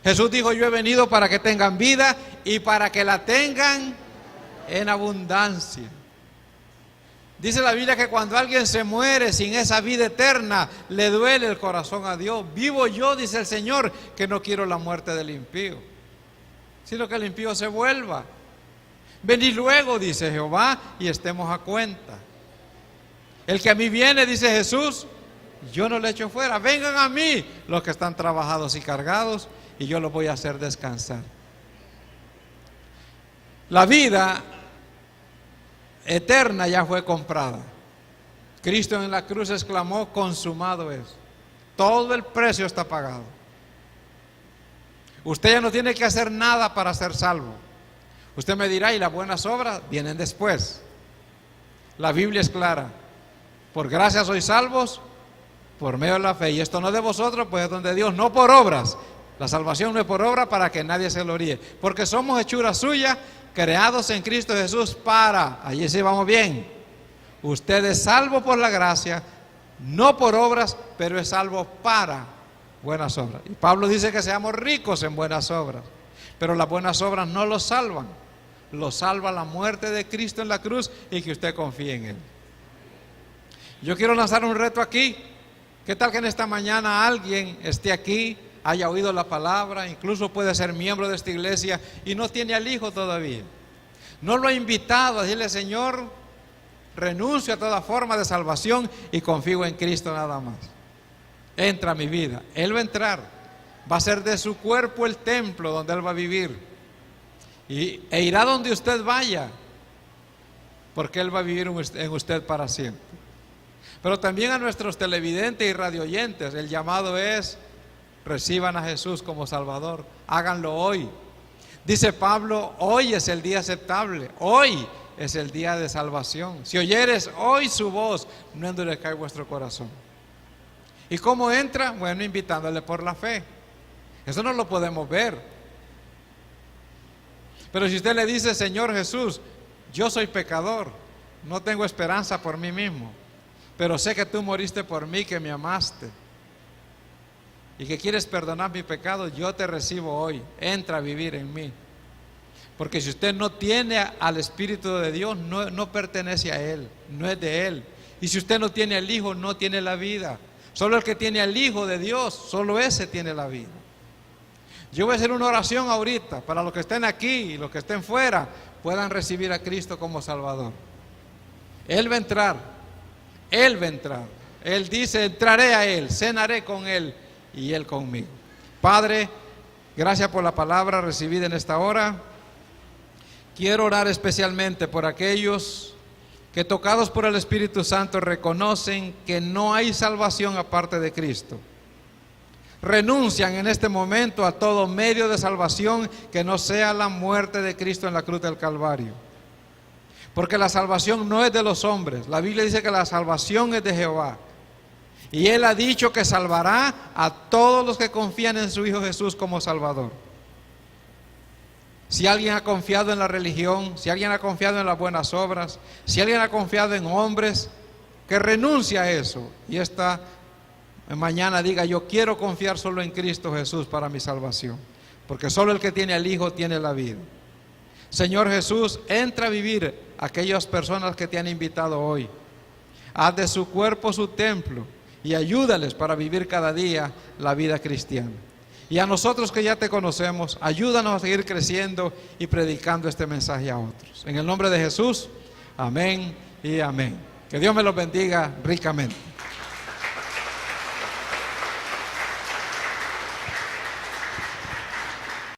Jesús dijo, yo he venido para que tengan vida y para que la tengan en abundancia. Dice la Biblia que cuando alguien se muere sin esa vida eterna, le duele el corazón a Dios. Vivo yo, dice el Señor, que no quiero la muerte del impío, sino que el impío se vuelva. Venid luego, dice Jehová, y estemos a cuenta. El que a mí viene, dice Jesús, yo no le echo fuera. Vengan a mí los que están trabajados y cargados, y yo los voy a hacer descansar. La vida eterna ya fue comprada. Cristo en la cruz exclamó, consumado es. Todo el precio está pagado. Usted ya no tiene que hacer nada para ser salvo. Usted me dirá, y las buenas obras vienen después. La Biblia es clara. Por gracia sois salvos por medio de la fe. Y esto no de vosotros, pues es don de Dios, no por obras. La salvación no es por obra para que nadie se gloríe. Porque somos hechura suya, creados en Cristo Jesús para, allí sí vamos bien. Usted es salvo por la gracia, no por obras, pero es salvo para buenas obras. Y Pablo dice que seamos ricos en buenas obras, pero las buenas obras no lo salvan. Lo salva la muerte de Cristo en la cruz y que usted confíe en Él. Yo quiero lanzar un reto aquí. ¿Qué tal que en esta mañana alguien esté aquí, haya oído la palabra, incluso puede ser miembro de esta iglesia y no tiene al Hijo todavía? No lo ha invitado a decirle, Señor, renuncio a toda forma de salvación y confío en Cristo nada más. Entra a mi vida. Él va a entrar. Va a ser de su cuerpo el templo donde Él va a vivir. E irá donde usted vaya, porque Él va a vivir en usted para siempre. Pero también a nuestros televidentes y radioyentes, el llamado es, reciban a Jesús como Salvador, háganlo hoy. Dice Pablo, hoy es el día aceptable, hoy es el día de salvación. Si oyeres hoy su voz, no endurezcáis vuestro corazón. ¿Y cómo entra? Bueno, invitándole por la fe. Eso no lo podemos ver. Pero si usted le dice: Señor Jesús, yo soy pecador, no tengo esperanza por mí mismo, pero sé que tú moriste por mí, que me amaste y que quieres perdonar mi pecado, yo te recibo hoy, entra a vivir en mí. Porque si usted no tiene al Espíritu de Dios, no pertenece a Él, no es de Él. Y si usted no tiene al Hijo, no tiene la vida. Solo el que tiene al Hijo de Dios, solo ese tiene la vida. Yo voy a hacer una oración ahorita para los que estén aquí y los que estén fuera puedan recibir a Cristo como Salvador. Él va a entrar, Él va a entrar. Él dice: entraré a Él, cenaré con Él y Él conmigo. Padre, gracias por la palabra recibida en esta hora. Quiero orar especialmente por aquellos que, tocados por el Espíritu Santo, reconocen que no hay salvación aparte de Cristo. Renuncian en este momento a todo medio de salvación que no sea la muerte de Cristo en la cruz del Calvario. Porque la salvación no es de los hombres. La Biblia dice que la salvación es de Jehová. Y Él ha dicho que salvará a todos los que confían en su Hijo Jesús como Salvador. Si alguien ha confiado en la religión, si alguien ha confiado en las buenas obras, si alguien ha confiado en hombres, que renuncie a eso y esta mañana diga: yo quiero confiar solo en Cristo Jesús para mi salvación, porque solo el que tiene al Hijo tiene la vida. Señor Jesús, entra a vivir aquellas personas que te han invitado hoy. Haz de su cuerpo su templo y ayúdales para vivir cada día la vida cristiana. Y a nosotros que ya te conocemos, ayúdanos a seguir creciendo y predicando este mensaje a otros. En el nombre de Jesús, amén y amén. Que Dios me los bendiga ricamente.